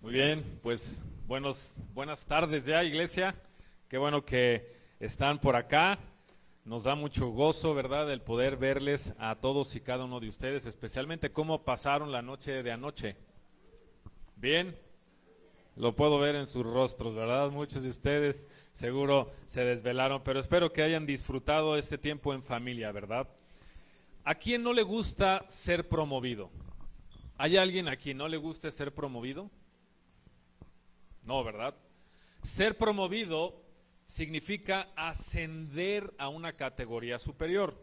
Muy bien, pues buenas tardes ya, iglesia. Qué bueno que están por acá. Nos da mucho gozo, ¿verdad?, el poder verles a todos y cada uno de ustedes, especialmente cómo pasaron la noche de anoche. Bien, lo puedo ver en sus rostros, ¿verdad? Muchos de ustedes seguro se desvelaron, pero espero que hayan disfrutado este tiempo en familia, ¿verdad? ¿A quién no le gusta ser promovido? ¿Hay alguien a quien no le guste ser promovido? No, ¿verdad? Ser promovido significa ascender a una categoría superior.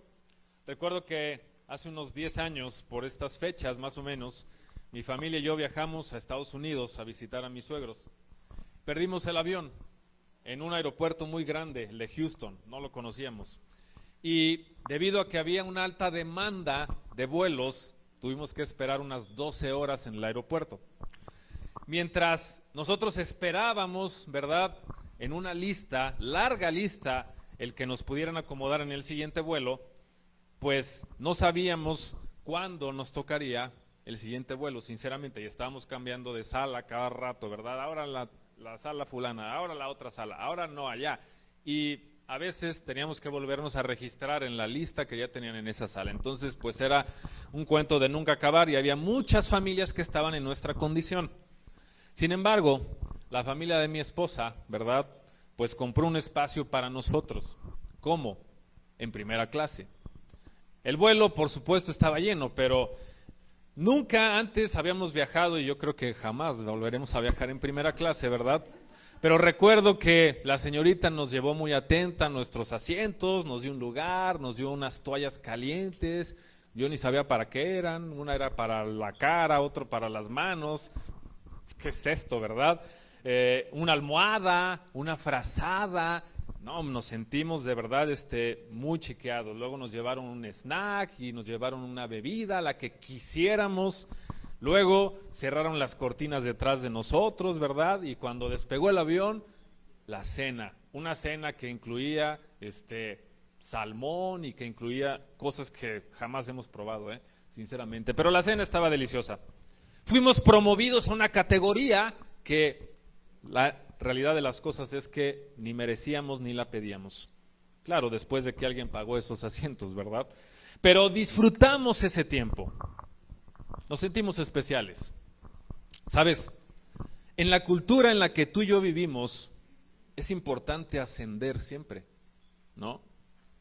Recuerdo que hace unos 10 años, por estas fechas más o menos, mi familia y yo viajamos a Estados Unidos a visitar a mis suegros. Perdimos el avión en un aeropuerto muy grande, el de Houston, no lo conocíamos. Y debido a que había una alta demanda de vuelos, tuvimos que esperar unas 12 horas en el aeropuerto. Mientras nosotros esperábamos, ¿verdad?, en una lista, larga lista, el que nos pudieran acomodar en el siguiente vuelo, pues no sabíamos cuándo nos tocaría el siguiente vuelo, sinceramente, y estábamos cambiando de sala cada rato, ¿verdad? Ahora la sala fulana, ahora la otra sala, ahora no allá. Y a veces teníamos que volvernos a registrar en la lista que ya tenían en esa sala. Entonces, pues era un cuento de nunca acabar y había muchas familias que estaban en nuestra condición. Sin embargo, la familia de mi esposa, ¿verdad?, pues compró un espacio para nosotros. ¿Cómo? En primera clase. El vuelo, por supuesto, estaba lleno, pero nunca antes habíamos viajado y yo creo que jamás volveremos a viajar en primera clase, ¿verdad? Pero recuerdo que la señorita nos llevó muy atenta a nuestros asientos, nos dio un lugar, nos dio unas toallas calientes, yo ni sabía para qué eran, una era para la cara, otro para las manos. ¿Qué es esto, verdad? Una almohada, una frazada. No, nos sentimos de verdad muy chiqueados. Luego nos llevaron un snack y nos llevaron una bebida, la que quisiéramos. Luego cerraron las cortinas detrás de nosotros, ¿verdad? Y cuando despegó el avión, la cena. Una cena que incluía salmón y que incluía cosas que jamás hemos probado, sinceramente. Pero la cena estaba deliciosa. Fuimos promovidos a una categoría que la realidad de las cosas es que ni merecíamos ni la pedíamos. Claro, después de que alguien pagó esos asientos, ¿verdad? Pero disfrutamos ese tiempo. Nos sentimos especiales. ¿Sabes? En la cultura en la que tú y yo vivimos, es importante ascender siempre, ¿no?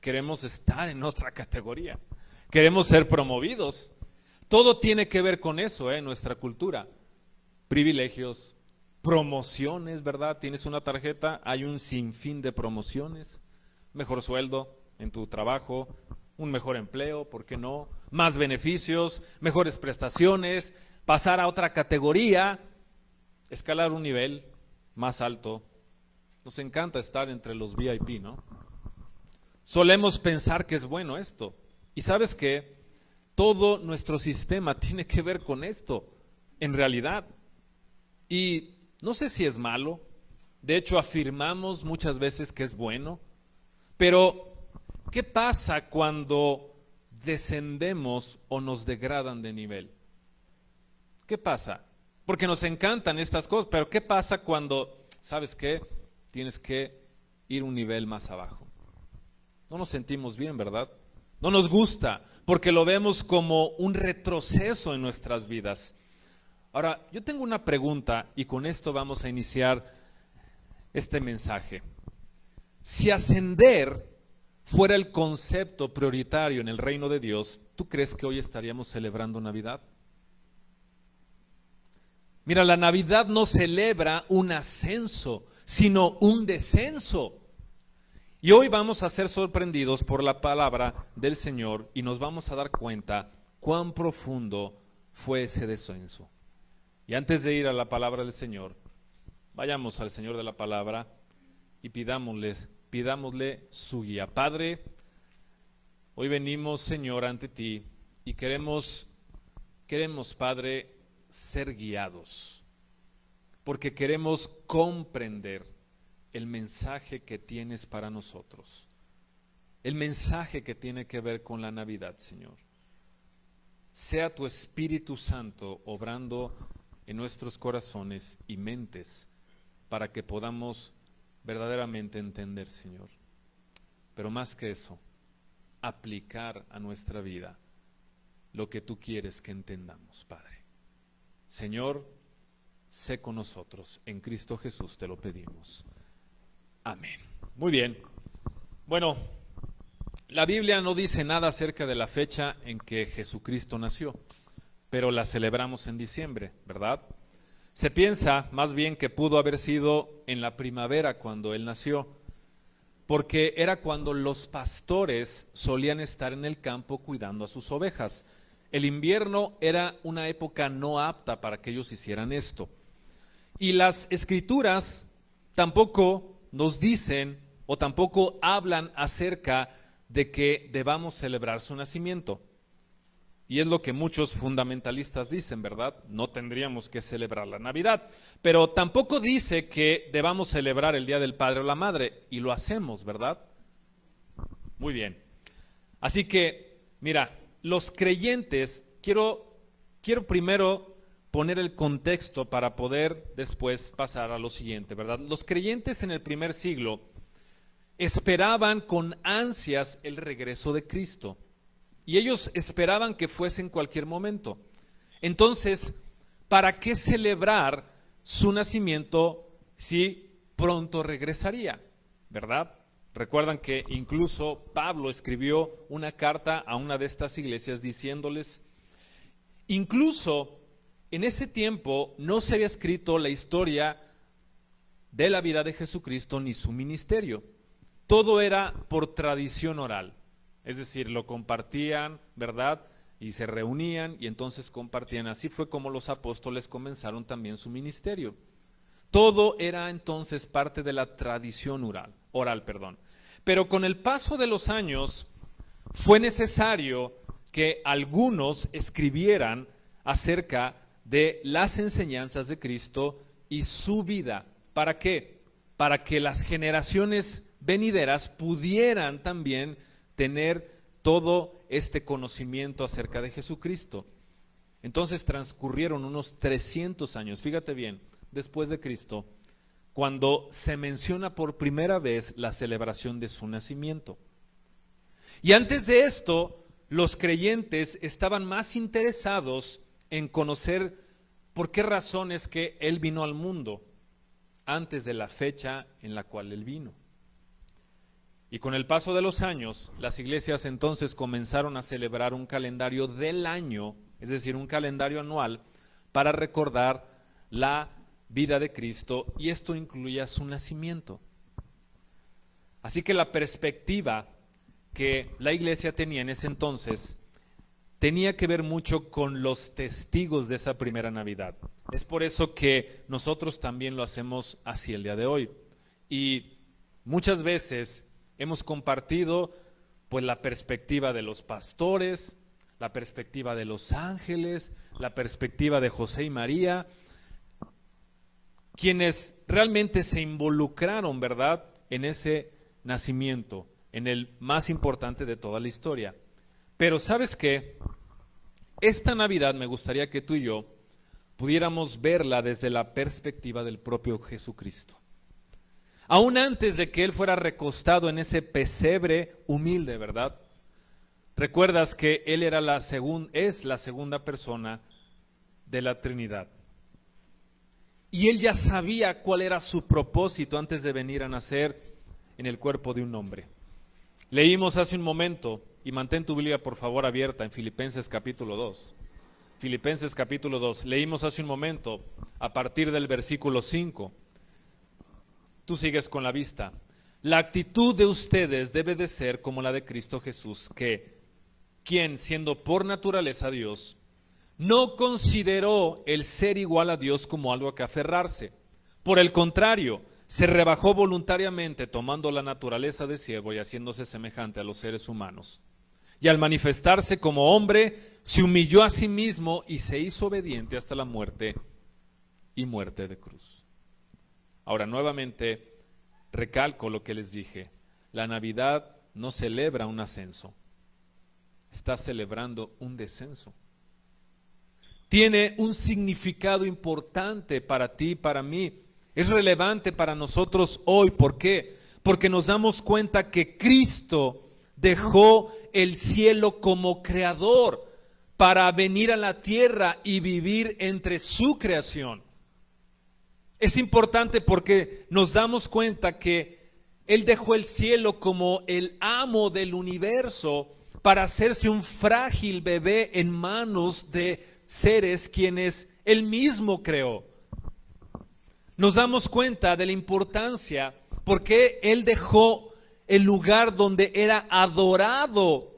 Queremos estar en otra categoría. Queremos ser promovidos. Todo tiene que ver con eso, en nuestra cultura. Privilegios, promociones, ¿verdad? Tienes una tarjeta, hay un sinfín de promociones. Mejor sueldo en tu trabajo, un mejor empleo, ¿por qué no? Más beneficios, mejores prestaciones, pasar a otra categoría, escalar un nivel más alto. Nos encanta estar entre los VIP, ¿no? Solemos pensar que es bueno esto. ¿Y sabes qué? Todo nuestro sistema tiene que ver con esto, en realidad. Y no sé si es malo, de hecho afirmamos muchas veces que es bueno, pero ¿qué pasa cuando descendemos o nos degradan de nivel? ¿Qué pasa? Porque nos encantan estas cosas, pero ¿qué pasa cuando, ¿sabes qué? Tienes que ir un nivel más abajo. No nos sentimos bien, ¿verdad? No nos gusta, porque lo vemos como un retroceso en nuestras vidas. Ahora, yo tengo una pregunta y con esto vamos a iniciar este mensaje. Si ascender fuera el concepto prioritario en el reino de Dios, ¿tú crees que hoy estaríamos celebrando Navidad? Mira, la Navidad no celebra un ascenso, sino un descenso. Y hoy vamos a ser sorprendidos por la palabra del Señor y nos vamos a dar cuenta cuán profundo fue ese descenso. Y antes de ir a la palabra del Señor, vayamos al Señor de la palabra y pidámosle su guía. Padre, hoy venimos, Señor, ante ti y queremos, Padre, ser guiados, porque queremos comprender el mensaje que tienes para nosotros, el mensaje que tiene que ver con la Navidad, Señor. Sea tu Espíritu Santo obrando en nuestros corazones y mentes para que podamos verdaderamente entender, Señor. Pero más que eso, aplicar a nuestra vida lo que tú quieres que entendamos, Padre. Señor, sé con nosotros. En Cristo Jesús te lo pedimos. Amén. Muy bien. Bueno, la Biblia no dice nada acerca de la fecha en que Jesucristo nació, pero la celebramos en diciembre, ¿verdad? Se piensa más bien que pudo haber sido en la primavera cuando Él nació, porque era cuando los pastores solían estar en el campo cuidando a sus ovejas. El invierno era una época no apta para que ellos hicieran esto. Y las Escrituras tampoco nos dicen o tampoco hablan acerca de que debamos celebrar su nacimiento. Y es lo que muchos fundamentalistas dicen, ¿verdad? No tendríamos que celebrar la Navidad. Pero tampoco dice que debamos celebrar el Día del Padre o la Madre. Y lo hacemos, ¿verdad? Muy bien. Así que, mira, los creyentes, quiero primero poner el contexto para poder después pasar a lo siguiente, ¿verdad? Los creyentes en el primer siglo esperaban con ansias el regreso de Cristo. Y ellos esperaban que fuese en cualquier momento. Entonces, ¿para qué celebrar su nacimiento si pronto regresaría? ¿Verdad? Recuerdan que incluso Pablo escribió una carta a una de estas iglesias diciéndoles, incluso en ese tiempo no se había escrito la historia de la vida de Jesucristo ni su ministerio. Todo era por tradición oral. Es decir, lo compartían, ¿verdad? Y se reunían y entonces compartían. Así fue como los apóstoles comenzaron también su ministerio. Todo era entonces parte de la tradición oral. Pero con el paso de los años fue necesario que algunos escribieran acerca de las enseñanzas de Cristo y su vida. ¿Para qué? Para que las generaciones venideras pudieran también tener todo este conocimiento acerca de Jesucristo. Entonces transcurrieron unos 300 años, fíjate bien, después de Cristo, cuando se menciona por primera vez la celebración de su nacimiento. Y antes de esto, los creyentes estaban más interesados en conocer por qué razones que Él vino al mundo antes de la fecha en la cual Él vino. Y con el paso de los años, las iglesias entonces comenzaron a celebrar un calendario del año, es decir, un calendario anual, para recordar la vida de Cristo, y esto incluía su nacimiento. Así que la perspectiva que la iglesia tenía en ese entonces tenía que ver mucho con los testigos de esa primera Navidad. Es por eso que nosotros también lo hacemos así el día de hoy. Y muchas veces hemos compartido pues la perspectiva de los pastores, la perspectiva de los ángeles, la perspectiva de José y María, quienes realmente se involucraron, ¿verdad?, en ese nacimiento, en el más importante de toda la historia. Pero ¿sabes qué? Esta Navidad me gustaría que tú y yo pudiéramos verla desde la perspectiva del propio Jesucristo. Aún antes de que Él fuera recostado en ese pesebre humilde, ¿verdad? Recuerdas que Él era es la segunda persona de la Trinidad. Y Él ya sabía cuál era su propósito antes de venir a nacer en el cuerpo de un hombre. Leímos hace un momento, y mantén tu Biblia por favor abierta en Filipenses capítulo 2. Filipenses capítulo 2. Leímos hace un momento a partir del versículo 5. Tú sigues con la vista. La actitud de ustedes debe de ser como la de Cristo Jesús, quien siendo por naturaleza Dios, no consideró el ser igual a Dios como algo a que aferrarse. Por el contrario, se rebajó voluntariamente tomando la naturaleza de siervo y haciéndose semejante a los seres humanos. Y al manifestarse como hombre, se humilló a sí mismo y se hizo obediente hasta la muerte y muerte de cruz. Ahora, nuevamente, recalco lo que les dije. La Navidad no celebra un ascenso, está celebrando un descenso. tiene un significado importante para ti y para mí. Es relevante para nosotros hoy. ¿Por qué? Porque nos damos cuenta que Cristo dejó el cielo como creador para venir a la tierra y vivir entre su creación. Es importante porque nos damos cuenta que Él dejó el cielo como el amo del universo para hacerse un frágil bebé en manos de seres quienes Él mismo creó. Nos damos cuenta de la importancia porque Él dejó el lugar donde era adorado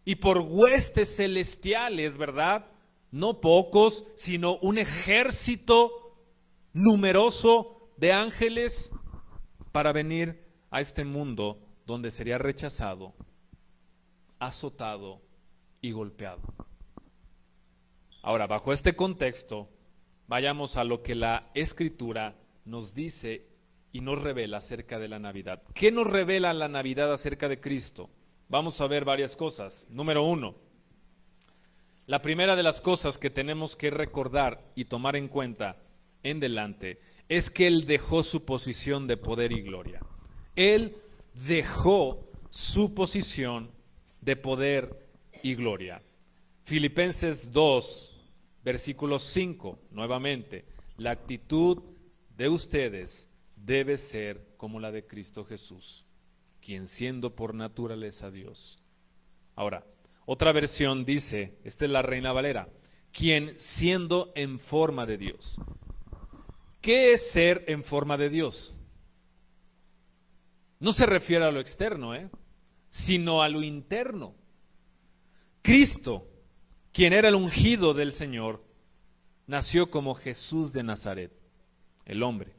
y por huestes celestiales, ¿verdad? No pocos, sino un ejército numeroso de ángeles para venir a este mundo donde sería rechazado, azotado y golpeado. Ahora, bajo este contexto, vayamos a lo que la Escritura nos dice y nos revela acerca de la Navidad. ¿Qué nos revela la Navidad acerca de Cristo? Vamos a ver varias cosas. Número 1, la primera de las cosas que tenemos que recordar y tomar en cuenta en delante es que Él dejó su posición de poder y gloria. Él dejó su posición de poder y gloria. Filipenses 2, versículo 5, nuevamente, la actitud de ustedes debe ser como la de Cristo Jesús, quien siendo por naturaleza Dios. Ahora, otra versión dice, esta es la Reina Valera, quien siendo en forma de Dios. ¿Qué es ser en forma de Dios? No se refiere a lo externo, sino a lo interno. Cristo, quien era el ungido del Señor, nació como Jesús de Nazaret, el hombre.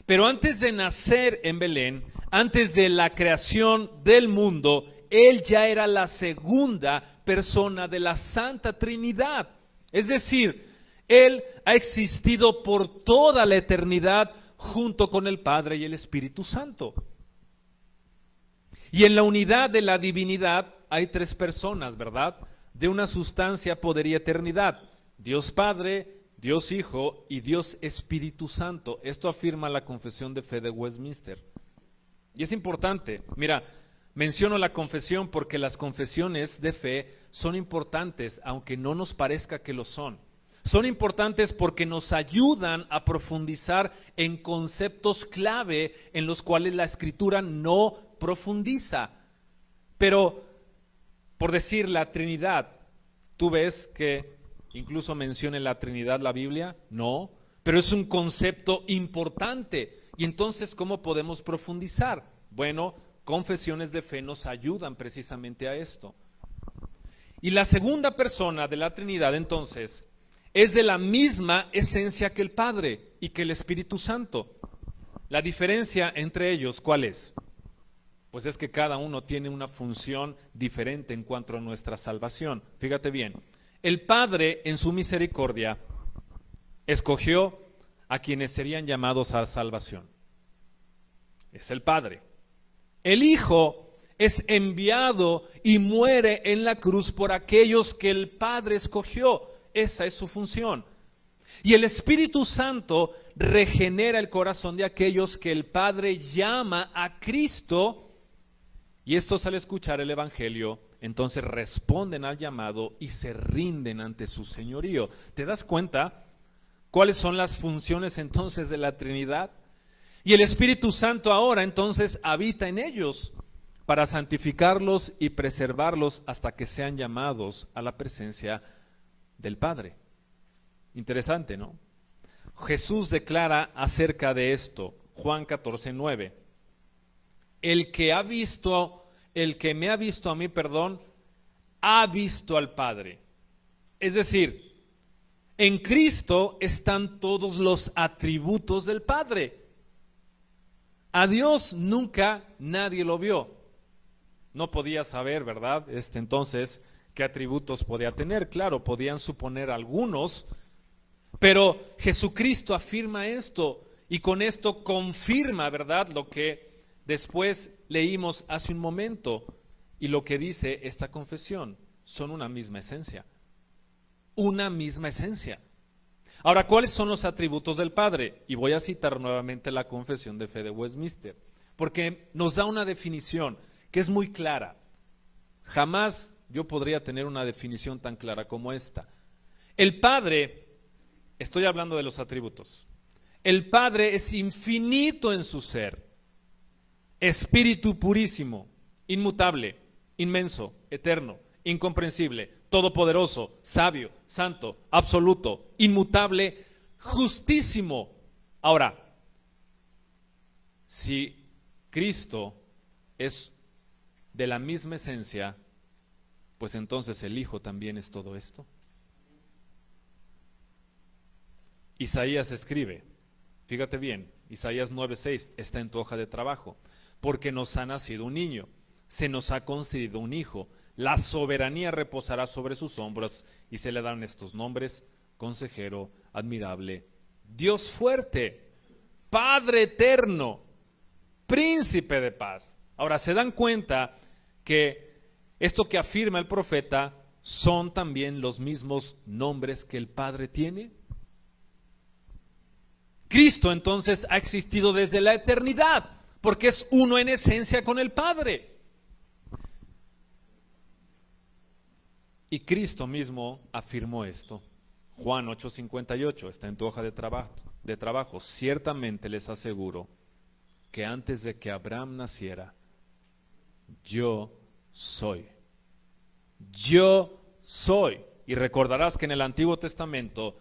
Pero antes de nacer en Belén, antes de la creación del mundo, Él ya era la segunda persona de la Santa Trinidad. Es decir, Él ha existido por toda la eternidad junto con el Padre y el Espíritu Santo. Y en la unidad de la divinidad hay tres personas, ¿verdad? De una sustancia, poder y eternidad. Dios Padre, Dios Hijo y Dios Espíritu Santo. Esto afirma la Confesión de Fe de Westminster. Y es importante. Mira, menciono la confesión porque las confesiones de fe son importantes, aunque no nos parezca que lo son. Son importantes porque nos ayudan a profundizar en conceptos clave en los cuales la Escritura no profundiza. Pero, por decir la Trinidad, ¿tú ves que incluso menciona la Trinidad la Biblia? No, pero es un concepto importante. Y entonces, ¿cómo podemos profundizar? Bueno, confesiones de fe nos ayudan precisamente a esto. Y la segunda persona de la Trinidad, entonces, es de la misma esencia que el Padre y que el Espíritu Santo. La diferencia entre ellos, ¿cuál es? Pues es que cada uno tiene una función diferente en cuanto a nuestra salvación. Fíjate bien, el Padre en su misericordia escogió a quienes serían llamados a salvación. Es el Padre. El Hijo es enviado y muere en la cruz por aquellos que el Padre escogió. Esa es su función. Y el Espíritu Santo regenera el corazón de aquellos que el Padre llama a Cristo. Y estos, al escuchar el Evangelio, entonces responden al llamado y se rinden ante su señorío. ¿Te das cuenta cuáles son las funciones entonces de la Trinidad? Y el Espíritu Santo ahora entonces habita en ellos para santificarlos y preservarlos hasta que sean llamados a la presencia del Padre. Interesante, ¿no? Jesús declara acerca de esto, Juan 14:9. El que me ha visto a mí, ha visto al Padre. Es decir, en Cristo están todos los atributos del Padre. A Dios nunca nadie lo vio. No podía saber, ¿verdad? Entonces, ¿qué atributos podía tener? Claro, podían suponer algunos, pero Jesucristo afirma esto y con esto confirma, ¿verdad? Lo que después leímos hace un momento y lo que dice esta confesión, son una misma esencia. una misma esencia. Ahora, ¿cuáles son los atributos del Padre? Y voy a citar nuevamente la Confesión de Fe de Westminster, porque nos da una definición que es muy clara. Jamás yo podría tener una definición tan clara como esta. El Padre, estoy hablando de los atributos, el Padre es infinito en su ser, espíritu purísimo, inmutable, inmenso, eterno, incomprensible, todopoderoso, sabio, santo, absoluto, inmutable, justísimo. Ahora, si Cristo es de la misma esencia, pues entonces el Hijo también es todo esto. Isaías escribe, fíjate bien, Isaías 9:6 está en tu hoja de trabajo, porque nos ha nacido un niño, se nos ha concedido un hijo, la soberanía reposará sobre sus hombros y se le dan estos nombres: Consejero, Admirable, Dios fuerte, Padre eterno, Príncipe de paz. Ahora, ¿se dan cuenta que esto que afirma el profeta son también los mismos nombres que el Padre tiene? Cristo entonces ha existido desde la eternidad, porque es uno en esencia con el Padre. Y Cristo mismo afirmó esto. Juan 8:58, está en tu hoja de trabajo. Ciertamente les aseguro que antes de que Abraham naciera, yo soy. Yo soy. Y recordarás que en el Antiguo Testamento,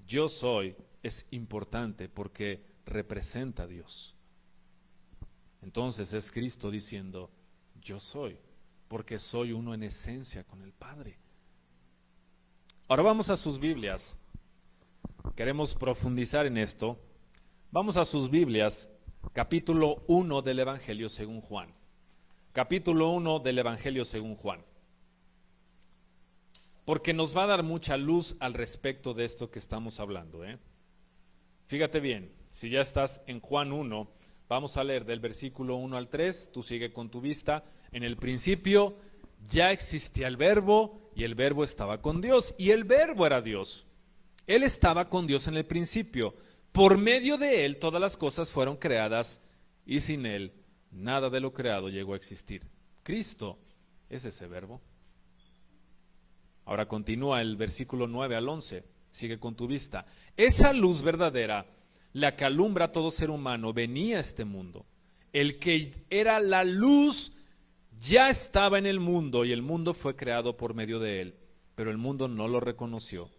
yo soy es importante porque representa a Dios. Entonces es Cristo diciendo, yo soy, porque soy uno en esencia con el Padre. Ahora vamos a sus Biblias. Queremos profundizar en esto. Vamos a sus Biblias, capítulo 1 del Evangelio según Juan. Capítulo 1 del Evangelio según Juan. Porque nos va a dar mucha luz al respecto de esto que estamos hablando, Fíjate bien, si ya estás en Juan 1, vamos a leer del versículo 1 al 3, tú sigue con tu vista. En el principio ya existía el Verbo, y el Verbo estaba con Dios, y el Verbo era Dios. Él estaba con Dios en el principio. Por medio de Él todas las cosas fueron creadas, y sin Él nada de lo creado llegó a existir. Cristo es ese Verbo. Ahora continúa el versículo 9 al 11. Sigue con tu vista. Esa luz verdadera, la que alumbra a todo ser humano, venía a este mundo. El que era la luz ya estaba en el mundo, y el mundo fue creado por medio de él, pero el mundo no lo reconoció.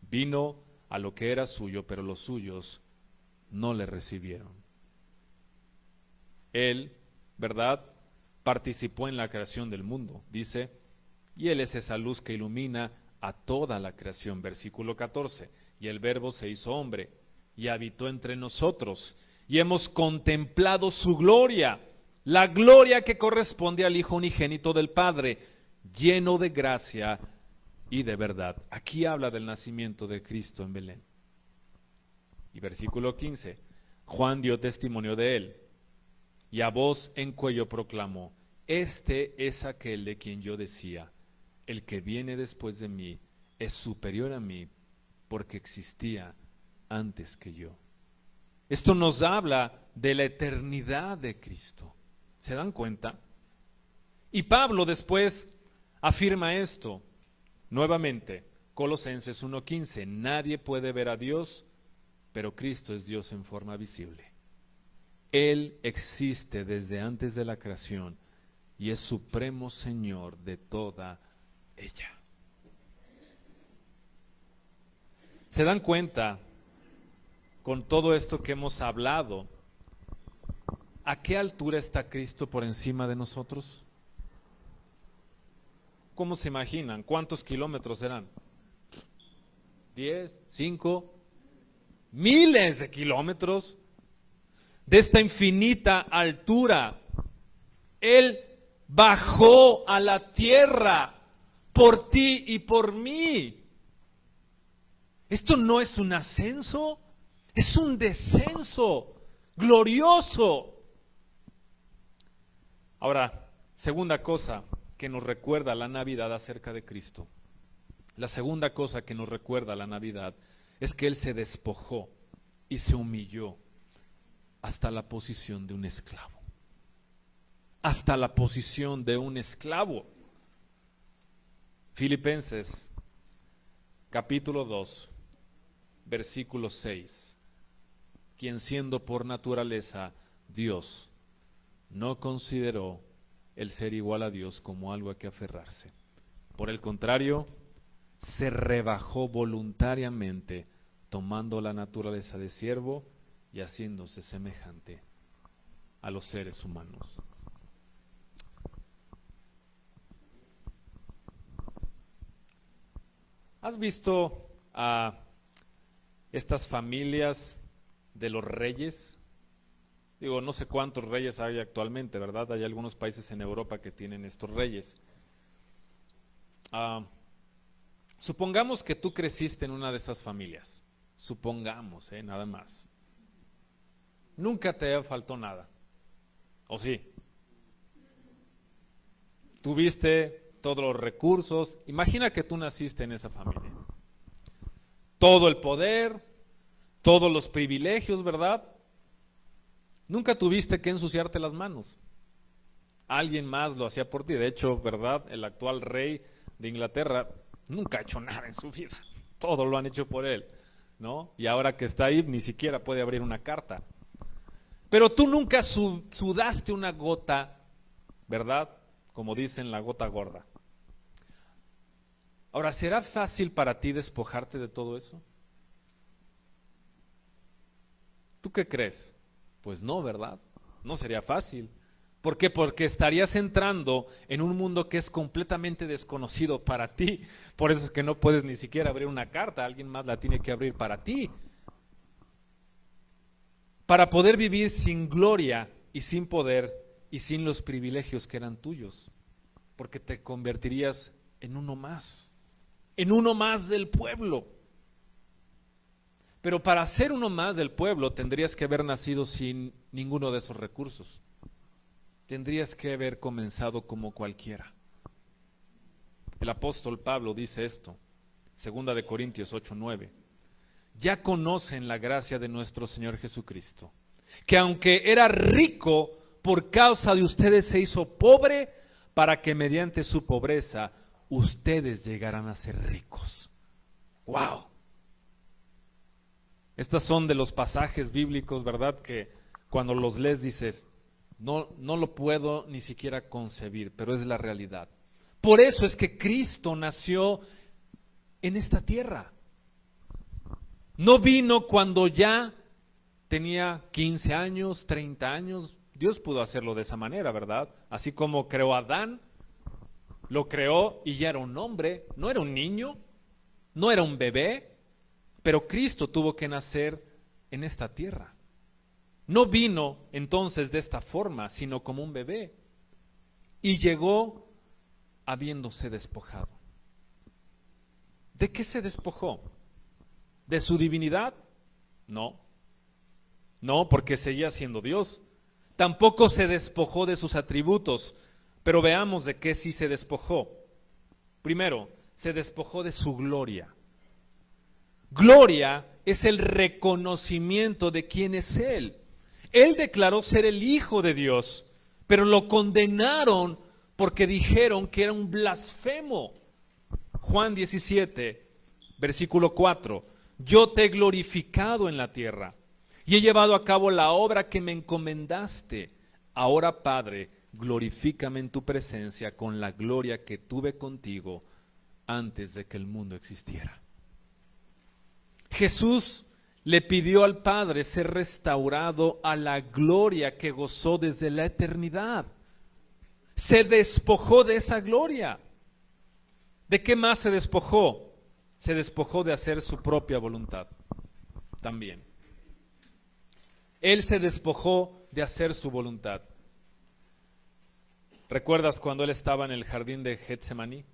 Vino a lo que era suyo, pero los suyos no le recibieron. Él, ¿verdad?, participó en la creación del mundo, dice, y él es esa luz que ilumina a toda la creación. Versículo 14, y el Verbo se hizo hombre y habitó entre nosotros, y hemos contemplado su gloria, la gloria que corresponde al Hijo unigénito del Padre, lleno de gracia y de verdad. Aquí habla del nacimiento de Cristo en Belén. Y versículo 15, Juan dio testimonio de él, y a voz en cuello proclamó, este es aquel de quien yo decía, el que viene después de mí es superior a mí, porque existía antes que yo. Esto nos habla de la eternidad de Cristo. ¿Se dan cuenta? Y Pablo después afirma esto nuevamente, Colosenses 1:15, nadie puede ver a Dios, pero Cristo es Dios en forma visible. Él existe desde antes de la creación y es supremo Señor de toda ella. ¿Se dan cuenta con todo esto que hemos hablado? ¿A qué altura está Cristo por encima de nosotros? ¿Cómo se imaginan? ¿Cuántos kilómetros serán? 10, 5, miles de kilómetros de esta infinita altura. Él bajó a la tierra por ti y por mí. Esto no es un ascenso, es un descenso glorioso. Ahora, segunda cosa que nos recuerda la Navidad acerca de Cristo. La segunda cosa que nos recuerda la Navidad es que Él se despojó y se humilló hasta la posición de un esclavo. Hasta la posición de un esclavo. Filipenses capítulo 2, versículo 6. Quien siendo por naturaleza Dios, no consideró el ser igual a Dios como algo a que aferrarse. Por el contrario, se rebajó voluntariamente, tomando la naturaleza de siervo y haciéndose semejante a los seres humanos. ¿Has visto a estas familias de los reyes? Digo, no sé cuántos reyes hay actualmente, ¿verdad? Hay algunos países en Europa que tienen estos reyes. Supongamos que tú creciste en una de esas familias. Supongamos, nada más. Nunca te faltó nada. ¿O sí? Tuviste todos los recursos. Imagina que tú naciste en esa familia. Todo el poder, todos los privilegios, ¿verdad? Nunca tuviste que ensuciarte las manos. Alguien más lo hacía por ti. De hecho, ¿verdad? El actual rey de Inglaterra nunca ha hecho nada en su vida. Todo lo han hecho por él, ¿no? Y ahora que está ahí, ni siquiera puede abrir una carta. Pero tú nunca sudaste una gota, ¿verdad? Como dicen, la gota gorda. Ahora, ¿será fácil para ti despojarte de todo eso? ¿Tú qué crees? Pues no, ¿verdad? No sería fácil. ¿Por qué? Porque estarías entrando en un mundo que es completamente desconocido para ti. Por eso es que no puedes ni siquiera abrir una carta, alguien más la tiene que abrir para ti. Para poder vivir sin gloria y sin poder y sin los privilegios que eran tuyos. Porque te convertirías en uno más del pueblo. Pero para ser uno más del pueblo tendrías que haber nacido sin ninguno de esos recursos. Tendrías que haber comenzado como cualquiera. El apóstol Pablo dice esto, 2 Corintios 8:9. Ya conocen la gracia de nuestro Señor Jesucristo, que aunque era rico, por causa de ustedes se hizo pobre, para que mediante su pobreza ustedes llegaran a ser ricos. ¡Wow! Estos son de los pasajes bíblicos, ¿verdad? Que cuando los lees dices, no lo puedo ni siquiera concebir, pero es la realidad. Por eso es que Cristo nació en esta tierra. No vino cuando ya tenía 15 años, 30 años. Dios pudo hacerlo de esa manera, ¿verdad? Así como creó a Adán, lo creó y ya era un hombre, no era un niño, no era un bebé, pero Cristo tuvo que nacer en esta tierra. No vino entonces de esta forma, sino como un bebé. Y llegó habiéndose despojado. ¿De qué se despojó? ¿De su divinidad? No. No, porque seguía siendo Dios. Tampoco se despojó de sus atributos. Pero veamos de qué sí se despojó. Primero, se despojó de su gloria. Gloria es el reconocimiento de quién es Él. Él declaró ser el Hijo de Dios, pero lo condenaron porque dijeron que era un blasfemo. Juan 17, versículo 4. Yo te he glorificado en la tierra y he llevado a cabo la obra que me encomendaste. Ahora, Padre, glorifícame en tu presencia con la gloria que tuve contigo antes de que el mundo existiera. Jesús le pidió al Padre ser restaurado a la gloria que gozó desde la eternidad. Se despojó de esa gloria. ¿De qué más se despojó? Se despojó de hacer su propia voluntad también. Él se despojó de hacer su voluntad. ¿Recuerdas cuando él estaba en el jardín de Getsemaní?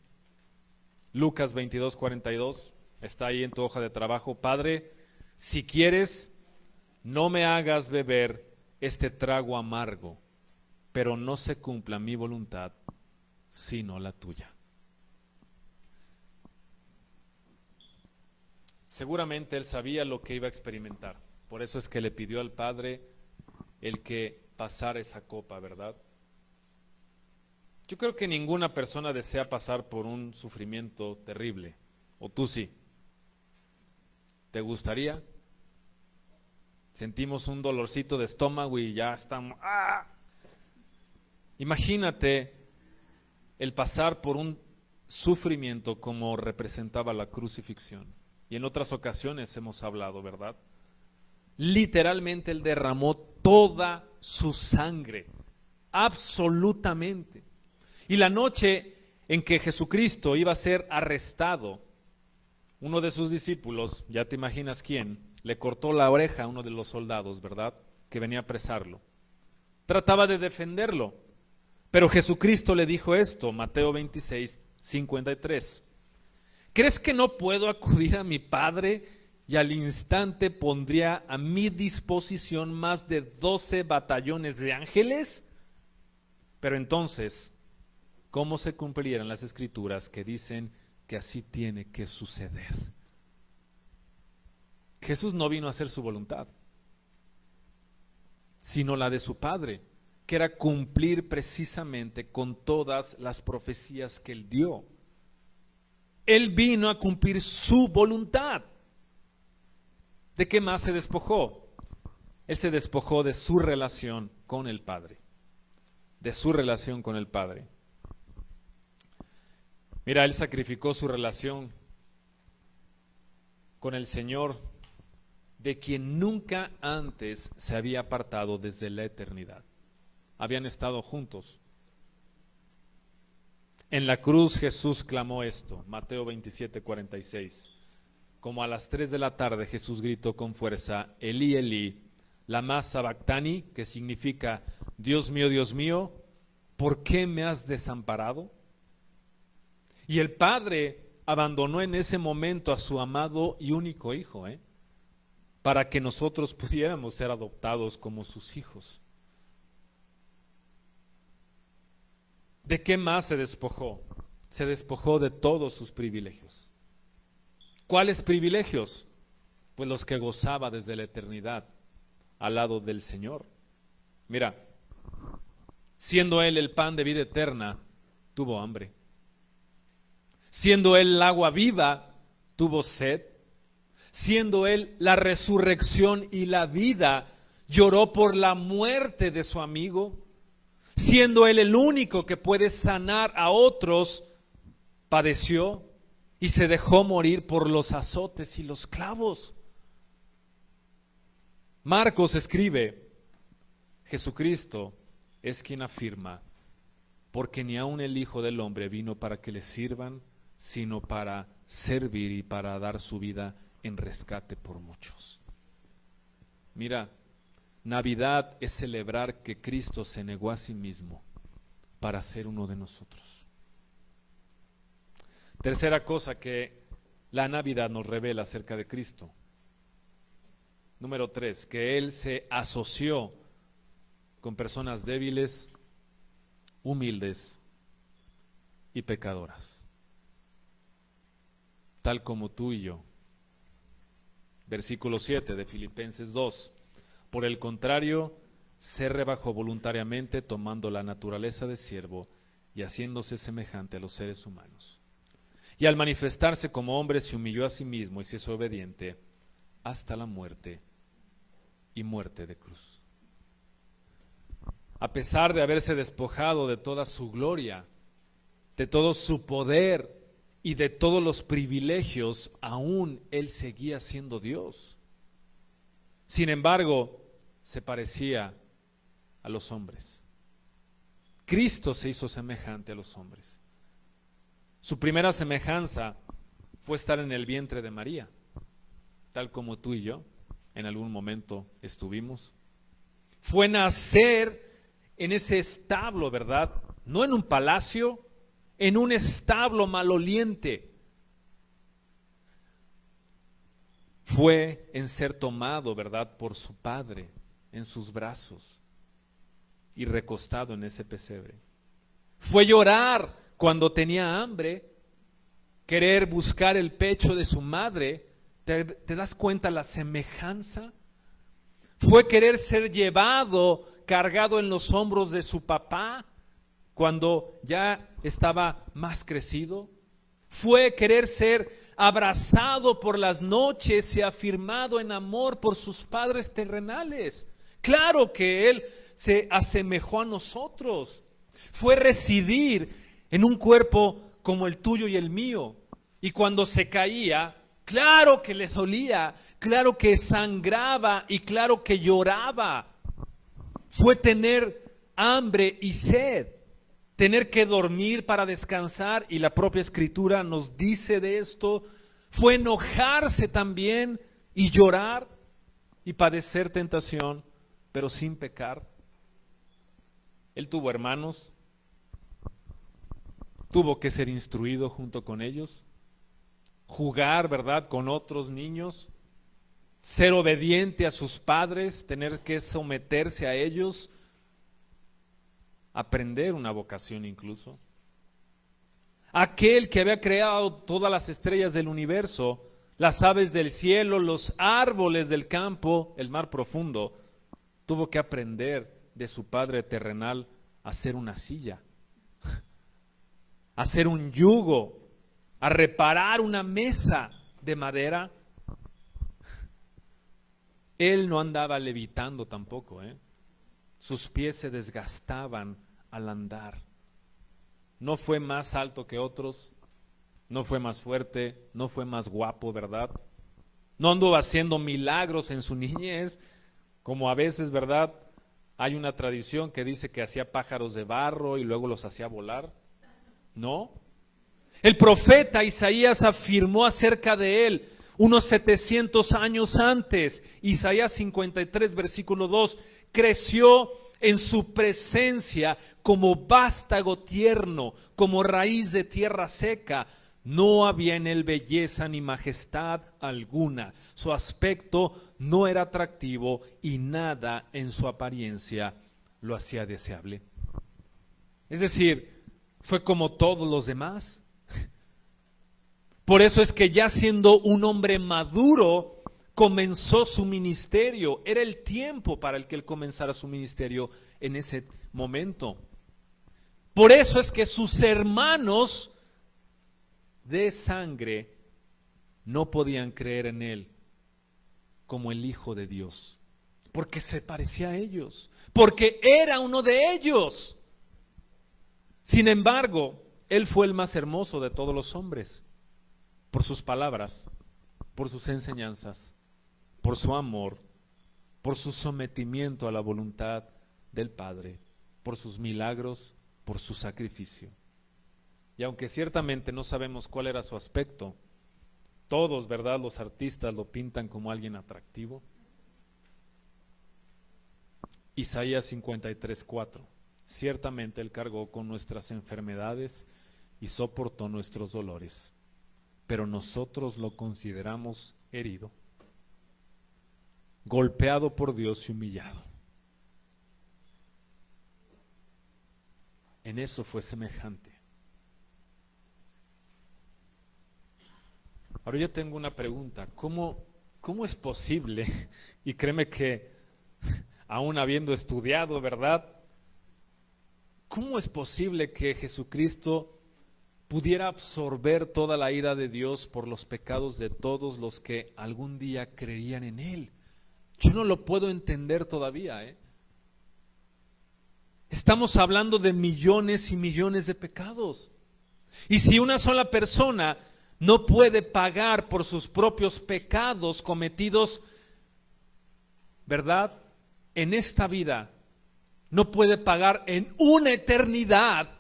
Lucas 22:42, está ahí en tu hoja de trabajo. Padre, si quieres, no me hagas beber este trago amargo, pero no se cumpla mi voluntad, sino la tuya. seguramente él sabía lo que iba a experimentar. Por eso es que le pidió al Padre el que pasara esa copa, ¿verdad? Yo creo que ninguna persona desea pasar por un sufrimiento terrible. ¿O tú sí? ¿Te gustaría? Sentimos un dolorcito de estómago y ya estamos... ¡ah! Imagínate el pasar por un sufrimiento como representaba la crucifixión. Y en otras ocasiones hemos hablado, ¿verdad? Literalmente él derramó toda su sangre, absolutamente. Y la noche en que Jesucristo iba a ser arrestado, uno de sus discípulos, ya te imaginas quién, le cortó la oreja a uno de los soldados, ¿verdad?, que venía a apresarlo. Trataba de defenderlo, pero Jesucristo le dijo esto, Mateo 26, 53. ¿Crees que no puedo acudir a mi Padre y al instante pondría a mi disposición más de 12 batallones de ángeles? Pero entonces, ¿cómo se cumplirán las escrituras que dicen que así tiene que suceder? Jesús no vino a hacer su voluntad, sino la de su Padre, que era cumplir precisamente con todas las profecías que él dio. Él vino a cumplir su voluntad. ¿De qué más se despojó? Él se despojó de su relación con el Padre, de su relación con el Padre. Mira, él sacrificó su relación con el Señor, de quien nunca antes se había apartado desde la eternidad. Habían estado juntos. En la cruz Jesús clamó esto, Mateo 27, 46. Como a las 3 de la tarde Jesús gritó con fuerza, Elí, Elí, lama sabactani, que significa, Dios mío, ¿por qué me has desamparado? Y el Padre abandonó en ese momento a su amado y único Hijo, para que nosotros pudiéramos ser adoptados como sus hijos. ¿De qué más se despojó? Se despojó de todos sus privilegios. ¿Cuáles privilegios? Pues los que gozaba desde la eternidad al lado del Señor. Mira, siendo Él el pan de vida eterna, tuvo hambre. Siendo Él el agua viva, tuvo sed. Siendo Él la resurrección y la vida, lloró por la muerte de su amigo. Siendo Él el único que puede sanar a otros, padeció y se dejó morir por los azotes y los clavos. Marcos escribe, Jesucristo es quien afirma, porque ni aun el Hijo del Hombre vino para que le sirvan, sino para servir y para dar su vida en rescate por muchos. Mira, Navidad es celebrar que Cristo se negó a sí mismo para ser uno de nosotros. Tercera cosa que la Navidad nos revela acerca de Cristo. Número 3, que Él se asoció con personas débiles, humildes y pecadoras, tal como tú y yo. Versículo 7 de Filipenses 2. Por el contrario, se rebajó voluntariamente, tomando la naturaleza de siervo y haciéndose semejante a los seres humanos. Y al manifestarse como hombre, se humilló a sí mismo y se hizo obediente hasta la muerte y muerte de cruz. A pesar de haberse despojado de toda su gloria, de todo su poder y de todos los privilegios, aún Él seguía siendo Dios. Sin embargo, se parecía a los hombres. Cristo se hizo semejante a los hombres. Su primera semejanza fue estar en el vientre de María, tal como tú y yo en algún momento estuvimos. Fue nacer en ese establo, ¿verdad? No en un palacio, en un establo maloliente. Fue en ser tomado, ¿verdad?, por su padre en sus brazos y recostado en ese pesebre. Fue llorar cuando tenía hambre, querer buscar el pecho de su madre ¿Te das cuenta la semejanza? Fue querer ser llevado, cargado en los hombros de su papá cuando ya estaba más crecido. Fue querer ser abrazado por las noches y afirmado en amor por sus padres terrenales. Claro que Él se asemejó a nosotros. Fue residir en un cuerpo como el tuyo y el mío. Y cuando se caía, claro que le dolía, claro que sangraba y claro que lloraba. Fue tener hambre y sed, tener que dormir para descansar, y la propia Escritura nos dice de esto. Fue enojarse también y llorar y padecer tentación, pero sin pecar. Él tuvo hermanos, tuvo que ser instruido junto con ellos, jugar, ¿verdad?, con otros niños, ser obediente a sus padres, tener que someterse a ellos, aprender una vocación incluso. Aquel que había creado todas las estrellas del universo, las aves del cielo, los árboles del campo, el mar profundo, tuvo que aprender de su padre terrenal a hacer una silla, a hacer un yugo, a reparar una mesa de madera. Él no andaba levitando tampoco, ¿eh? Sus pies se desgastaban al andar. No fue más alto que otros, no fue más fuerte, no fue más guapo, ¿verdad? No anduvo haciendo milagros en su niñez, como a veces, ¿verdad? Hay una tradición que dice que hacía pájaros de barro y luego los hacía volar. No. El profeta Isaías afirmó acerca de él unos 700 años antes. Isaías 53, versículo 2, creció en su presencia como vástago tierno, como raíz de tierra seca. No había en él belleza ni majestad alguna. Su aspecto no era atractivo y nada en su apariencia lo hacía deseable. Es decir, fue como todos los demás. Por eso es que ya siendo un hombre maduro, comenzó su ministerio. Era el tiempo para el que él comenzara su ministerio en ese momento. Por eso es que sus hermanos de sangre no podían creer en él como el Hijo de Dios, porque se parecía a ellos, porque era uno de ellos. Sin embargo, él fue el más hermoso de todos los hombres, por sus palabras, por sus enseñanzas, por su amor, por su sometimiento a la voluntad del Padre, por sus milagros, por su sacrificio. Y aunque ciertamente no sabemos cuál era su aspecto, todos, ¿verdad?, los artistas lo pintan como alguien atractivo. Isaías 53:4. Ciertamente Él cargó con nuestras enfermedades y soportó nuestros dolores, pero nosotros lo consideramos herido, golpeado por Dios y humillado. En eso fue semejante. Ahora yo tengo una pregunta. ¿Cómo es posible? Y créeme que aún habiendo estudiado, ¿verdad? ¿Cómo es posible que Jesucristo pudiera absorber toda la ira de Dios por los pecados de todos los que algún día creerían en Él? Yo no lo puedo entender todavía, ¿eh? Estamos hablando de millones y millones de pecados. Y si una sola persona no puede pagar por sus propios pecados cometidos, ¿verdad?, en esta vida, no puede pagar en una eternidad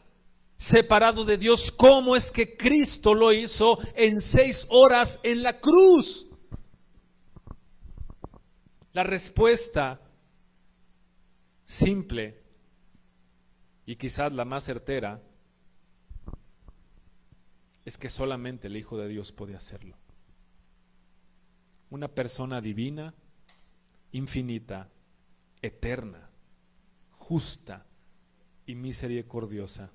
separado de Dios. ¿Cómo es que Cristo lo hizo en 6 horas en la cruz? La respuesta simple y quizás la más certera es que solamente el Hijo de Dios puede hacerlo. Una persona divina, infinita, eterna, justa y misericordiosa,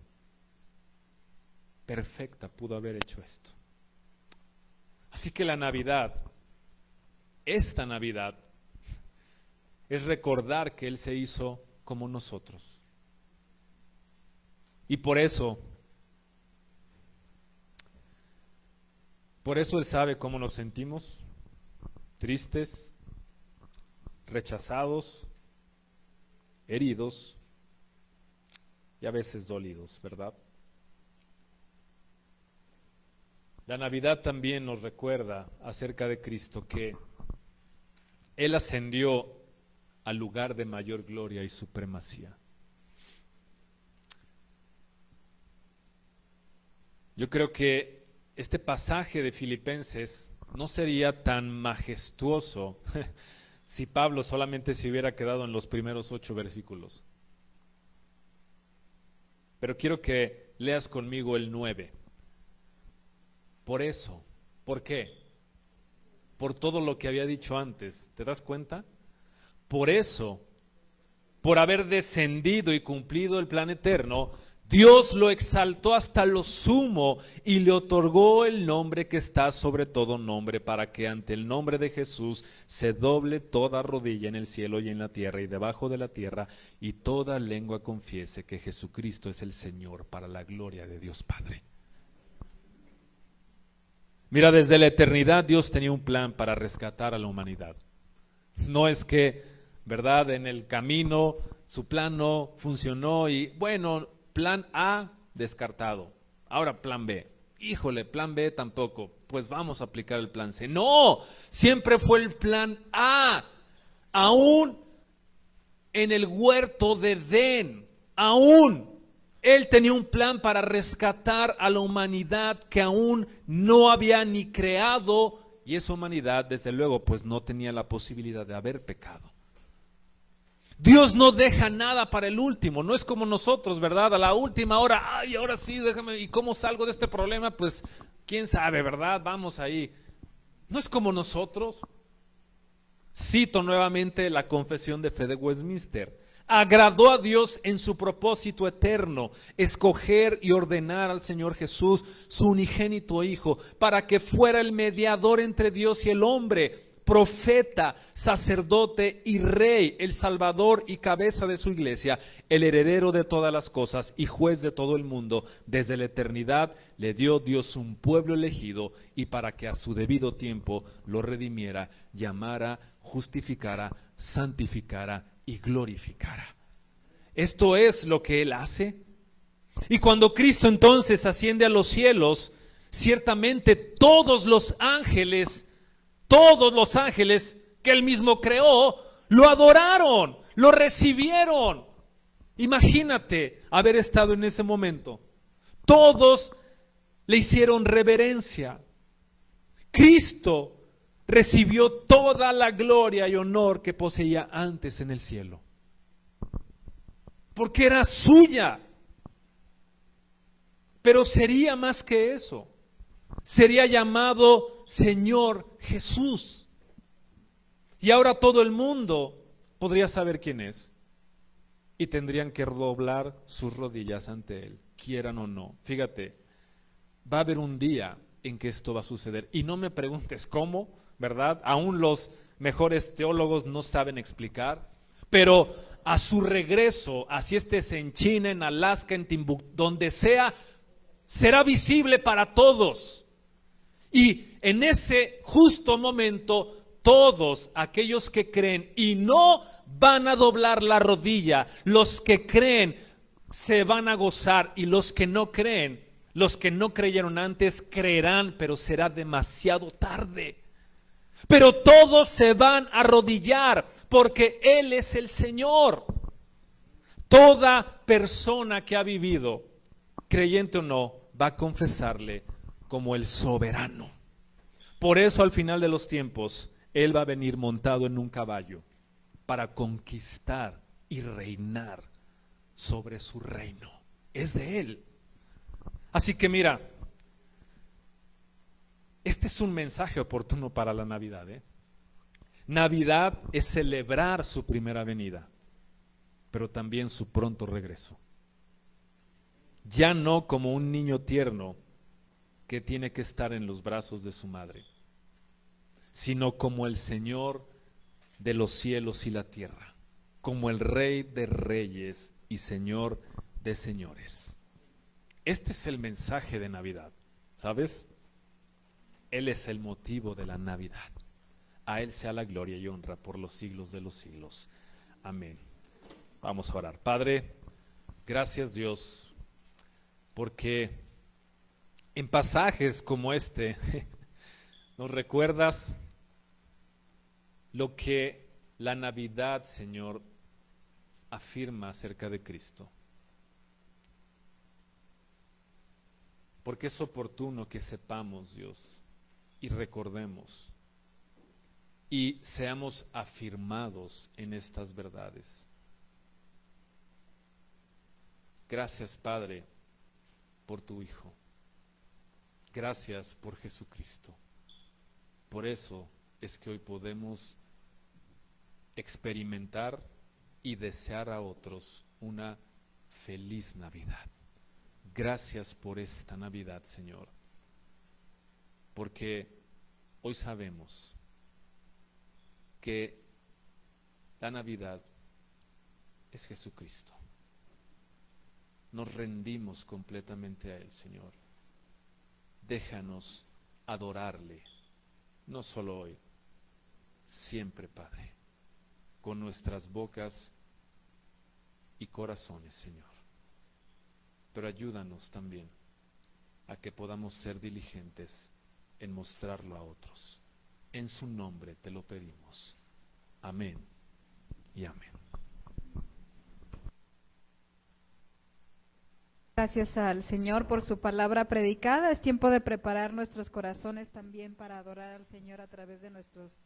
perfecta, pudo haber hecho esto. Así que la Navidad esta Navidad es recordar que Él se hizo como nosotros. Y por eso Él sabe cómo nos sentimos, tristes, rechazados, heridos y a veces dolidos, ¿verdad? La Navidad también nos recuerda acerca de Cristo que Él ascendió al lugar de mayor gloria y supremacía. Yo creo que este pasaje de Filipenses no sería tan majestuoso si Pablo solamente se hubiera quedado en los primeros 8 versículos. Pero quiero que leas conmigo el 9. Por eso, ¿por qué? Por todo lo que había dicho antes, ¿te das cuenta? Por eso, por haber descendido y cumplido el plan eterno, Dios lo exaltó hasta lo sumo y le otorgó el nombre que está sobre todo nombre, para que ante el nombre de Jesús se doble toda rodilla en el cielo y en la tierra y debajo de la tierra, y toda lengua confiese que Jesucristo es el Señor, para la gloria de Dios Padre. Mira, desde la eternidad Dios tenía un plan para rescatar a la humanidad. No es que, ¿verdad?, en el camino su plan no funcionó y bueno, plan A descartado. Ahora plan B. Híjole, plan B tampoco. Pues vamos a aplicar el plan C. No, siempre fue el plan A. Aún en el huerto de Edén, aún Él tenía un plan para rescatar a la humanidad que aún no había ni creado, y esa humanidad, desde luego, pues no tenía la posibilidad de haber pecado. Dios no deja nada para el último, no es como nosotros, ¿verdad? A la última hora, ay, ahora sí, déjame, ¿y cómo salgo de este problema? Pues, quién sabe, ¿verdad? Vamos ahí. No es como nosotros. Cito nuevamente la Confesión de Fe de Westminster. Agradó a Dios en su propósito eterno escoger y ordenar al Señor Jesús, su unigénito Hijo, para que fuera el mediador entre Dios y el hombre, profeta, sacerdote y rey, el salvador y cabeza de su iglesia, el heredero de todas las cosas y juez de todo el mundo. Desde la eternidad le dio Dios un pueblo elegido, y para que a su debido tiempo lo redimiera, llamara, justificara, santificara y glorificara. Esto es lo que Él hace. Y cuando Cristo entonces asciende a los cielos, ciertamente todos los ángeles que Él mismo creó, lo adoraron, lo recibieron. Imagínate haber estado en ese momento. Todos le hicieron reverencia. Cristo recibió toda la gloria y honor que poseía antes en el cielo, porque era suya. Pero sería más que eso. Sería llamado Señor Jesús. Y ahora todo el mundo podría saber quién es, y tendrían que doblar sus rodillas ante Él, quieran o no. Fíjate, va a haber un día en que esto va a suceder. Y no me preguntes cómo, ¿verdad? Aún los mejores teólogos no saben explicar, pero a su regreso, así estés en China, en Alaska, en Timbuktu, donde sea, será visible para todos. Y en ese justo momento, todos aquellos que creen y no van a doblar la rodilla, los que creen se van a gozar, y los que no creen, los que no creyeron antes, creerán, pero será demasiado tarde. Pero todos se van a arrodillar porque Él es el Señor. Toda persona que ha vivido, creyente o no, va a confesarle como el soberano. Por eso al final de los tiempos, Él va a venir montado en un caballo para conquistar y reinar sobre su reino. Es de Él. Así que mira, este es un mensaje oportuno para la Navidad, ¿eh? Navidad es celebrar su primera venida, pero también su pronto regreso. Ya no como un niño tierno que tiene que estar en los brazos de su madre, sino como el Señor de los cielos y la tierra, como el Rey de reyes y Señor de señores. Este es el mensaje de Navidad, ¿sabes? Él es el motivo de la Navidad. A Él sea la gloria y honra por los siglos de los siglos. Amén. Vamos a orar. Padre, gracias Dios, porque en pasajes como este nos recuerdas lo que la Navidad, Señor, afirma acerca de Cristo. Porque es oportuno que sepamos, Dios, y recordemos y seamos afirmados en estas verdades. Gracias, Padre, por tu Hijo. Gracias por Jesucristo. Por eso es que hoy podemos experimentar y desear a otros una feliz Navidad. Gracias por esta Navidad, Señor, porque hoy sabemos que la Navidad es Jesucristo. Nos rendimos completamente a Él, Señor. Déjanos adorarle, no solo hoy, siempre, Padre, con nuestras bocas y corazones, Señor. Pero ayúdanos también a que podamos ser diligentes en mostrarlo a otros. En su nombre te lo pedimos. Amén y amén. Gracias al Señor por su palabra predicada. Es tiempo de preparar nuestros corazones también para adorar al Señor a través de nuestros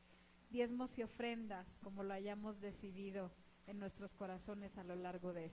diezmos y ofrendas, como lo hayamos decidido en nuestros corazones a lo largo de este